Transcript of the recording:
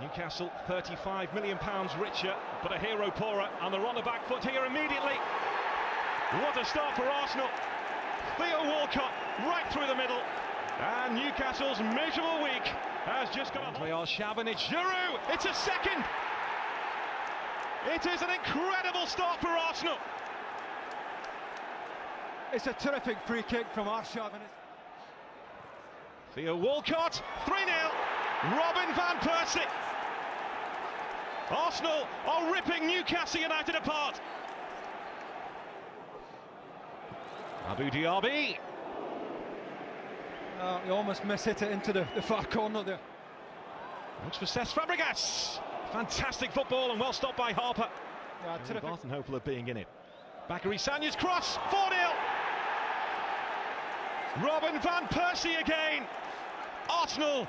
Newcastle £35 million richer, but a hero poorer, and they're on the back foot here immediately. What a start for Arsenal. Theo Walcott right through the middle, and Newcastle's miserable week has just got a... Real Shabanich, Giroud, it's a second! It is an incredible start for Arsenal. It's a terrific free kick from Shabanich. Theo Walcott, 3-0, Robin van Persie. Arsenal are ripping Newcastle United apart. Abu Dhabi. He almost mishit it into the far corner there. Looks for Cesc Fabregas. Fantastic football and well stopped by Harper. Yeah, terrific. Barton hopeful of being in it. Bakary Sagna's cross, 4-0. Robin van Persie again. Arsenal